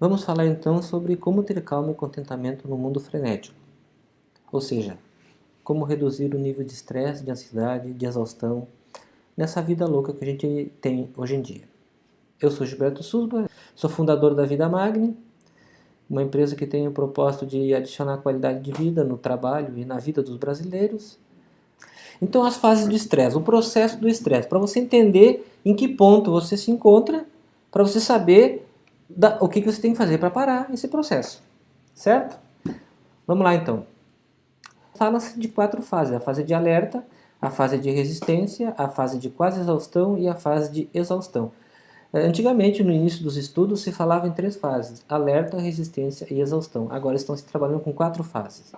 Vamos falar então sobre como ter calma e contentamento no mundo frenético, ou seja, como reduzir o nível de estresse, de ansiedade, de exaustão nessa vida louca que a gente tem hoje em dia. Eu sou Gilberto Susba, sou fundador da Vida Magni, uma empresa que tem o propósito de adicionar qualidade de vida no trabalho e na vida dos brasileiros. Então, as fases do estresse, o processo do estresse, para você entender em que ponto você se encontra, para você saber o que você tem que fazer para parar esse processo, certo? Vamos lá então. Fala-se de 4 fases: a fase de alerta, a fase de resistência, a fase de quase exaustão e a fase de exaustão. Antigamente, no início dos estudos, se falava em 3 fases: alerta, resistência e exaustão. Agora estão se trabalhando com 4 fases.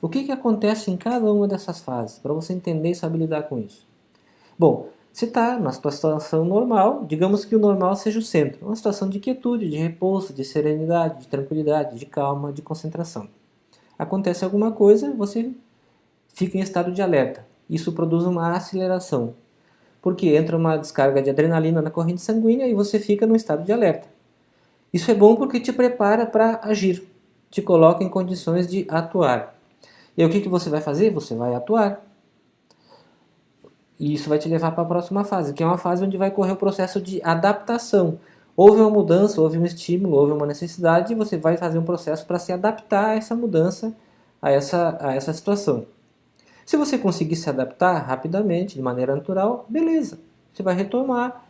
O que acontece em cada uma dessas fases, para você entender e saber lidar com isso? Bom, se está numa situação normal, digamos que o normal seja o centro, uma situação de quietude, de repouso, de serenidade, de tranquilidade, de calma, de concentração. Acontece alguma coisa, você fica em estado de alerta. Isso produz uma aceleração, porque entra uma descarga de adrenalina na corrente sanguínea e você fica no estado de alerta. Isso é bom porque te prepara para agir, te coloca em condições de atuar. E aí, o que você vai fazer? Você vai atuar. E isso vai te levar para a próxima fase, que é uma fase onde vai correr o processo de adaptação. Houve uma mudança, houve um estímulo, houve uma necessidade, e você vai fazer um processo para se adaptar a essa mudança, a essa situação. Se você conseguir se adaptar rapidamente, de maneira natural, beleza. Você vai retomar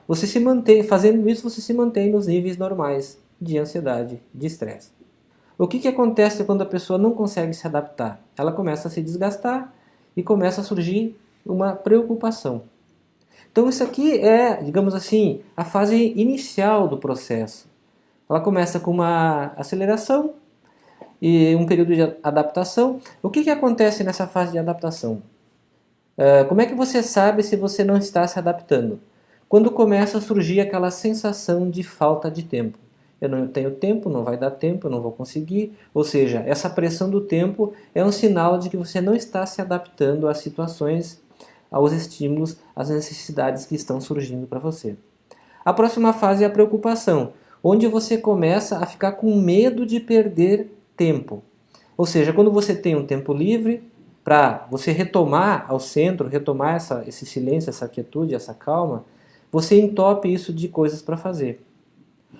você se mantém, fazendo isso você se mantém nos níveis normais de ansiedade, de estresse. O que acontece quando a pessoa não consegue se adaptar? Ela começa a se desgastar e começa a surgir uma preocupação. Então isso aqui é, digamos assim, a fase inicial do processo. Ela começa com uma aceleração e um período de adaptação. O que acontece nessa fase de adaptação? Como é que você sabe se você não está se adaptando? Quando começa a surgir aquela sensação de falta de tempo. Eu não tenho tempo, não vai dar tempo, eu não vou conseguir. Ou seja, essa pressão do tempo é um sinal de que você não está se adaptando às situações, aos estímulos, às necessidades que estão surgindo para você. A próxima fase é a preocupação, onde você começa a ficar com medo de perder tempo. Ou seja, quando você tem um tempo livre para você retomar ao centro, retomar esse silêncio, essa quietude, essa calma, você entope isso de coisas para fazer.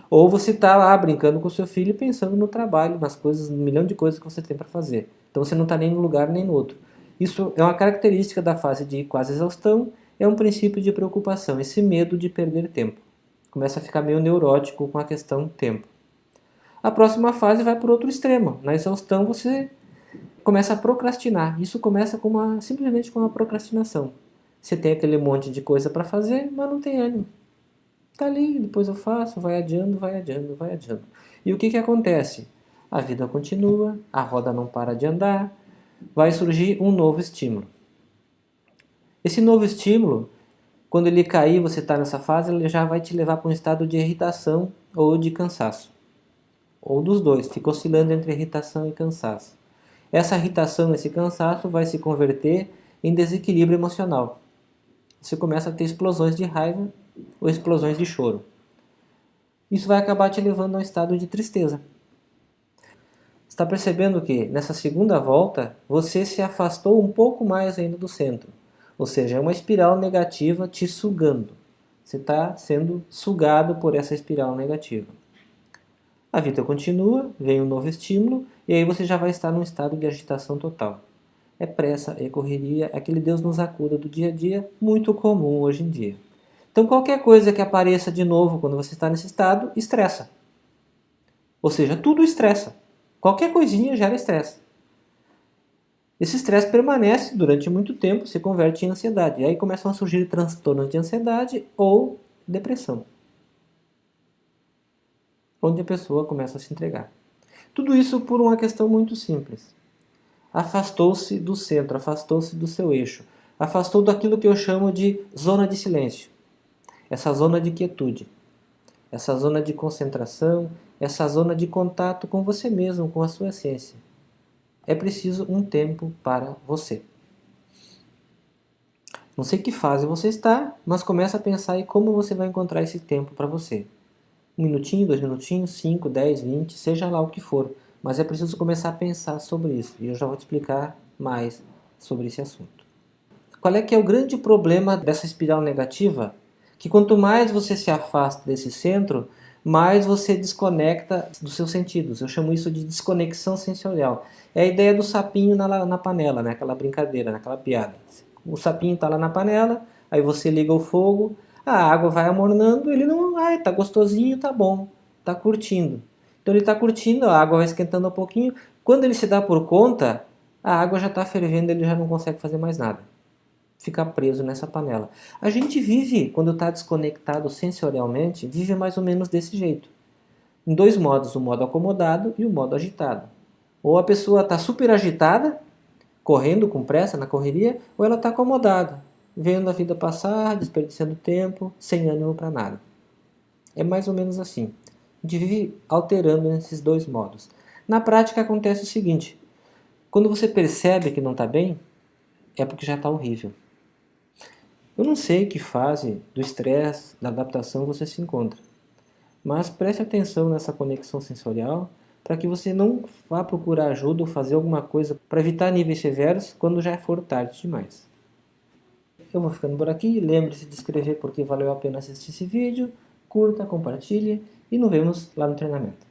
Ou você está lá brincando com o seu filho pensando no trabalho, nas coisas, no milhão de coisas que você tem para fazer. Então você não está nem num lugar nem no outro. Isso é uma característica da fase de quase exaustão, é um princípio de preocupação, esse medo de perder tempo. Começa a ficar meio neurótico com a questão tempo. A próxima fase vai para o outro extremo. Na exaustão você começa a procrastinar. Isso começa simplesmente com uma procrastinação. Você tem aquele monte de coisa para fazer, mas não tem ânimo. Está ali, depois eu faço, vai adiando, vai adiando, vai adiando. E o que acontece? A vida continua, a roda não para de andar, vai surgir um novo estímulo. Esse novo estímulo, quando ele cair, você está nessa fase, ele já vai te levar para um estado de irritação ou de cansaço. Ou dos dois, fica oscilando entre irritação e cansaço. Essa irritação, esse cansaço vai se converter em desequilíbrio emocional. Você começa a ter explosões de raiva ou explosões de choro. Isso vai acabar te levando a um estado de tristeza. Está percebendo que nessa segunda volta você se afastou um pouco mais ainda do centro. Ou seja, é uma espiral negativa te sugando. Você está sendo sugado por essa espiral negativa. A vida continua, vem um novo estímulo e aí você já vai estar num estado de agitação total. É pressa, é correria, é aquele Deus nos acuda do dia a dia, muito comum hoje em dia. Então qualquer coisa que apareça de novo quando você está nesse estado, estressa. Ou seja, tudo estressa. Qualquer coisinha gera estresse. Esse estresse permanece durante muito tempo, se converte em ansiedade. E aí começam a surgir transtornos de ansiedade ou depressão, onde a pessoa começa a se entregar. Tudo isso por uma questão muito simples. Afastou-se do centro, afastou-se do seu eixo. Afastou daquilo que eu chamo de zona de silêncio. Essa zona de quietude. Essa zona de concentração, essa zona de contato com você mesmo, com a sua essência. É preciso um tempo para você. Não sei que fase você está, mas comece a pensar em como você vai encontrar esse tempo para você. 1 minutinho, 2 minutinhos, 5, 10, 20, seja lá o que for. Mas é preciso começar a pensar sobre isso. E eu já vou te explicar mais sobre esse assunto. Qual é que é o grande problema dessa espiral negativa? Que quanto mais você se afasta desse centro, mais você desconecta dos seus sentidos. Eu chamo isso de desconexão sensorial. É a ideia do sapinho na panela, né? Aquela brincadeira, naquela piada. O sapinho está lá na panela, aí você liga o fogo, a água vai amornando, ele não, ai, tá gostosinho, tá bom, tá curtindo. Então ele está curtindo, a água vai esquentando um pouquinho. Quando ele se dá por conta, a água já está fervendo, ele já não consegue fazer mais nada. Ficar preso nessa panela. A gente vive, quando está desconectado sensorialmente, vive mais ou menos desse jeito. Em dois modos, o modo acomodado e o modo agitado. Ou a pessoa está super agitada, correndo com pressa na correria, ou ela está acomodada, vendo a vida passar, desperdiçando tempo, sem ânimo para nada. É mais ou menos assim. A gente vive alterando nesses dois modos. Na prática acontece o seguinte, quando você percebe que não está bem, é porque já está horrível. Eu não sei que fase do estresse, da adaptação você se encontra, mas preste atenção nessa conexão sensorial para que você não vá procurar ajuda ou fazer alguma coisa para evitar níveis severos quando já for tarde demais. Eu vou ficando por aqui, lembre-se de escrever porque valeu a pena assistir esse vídeo, curta, compartilhe e nos vemos lá no treinamento.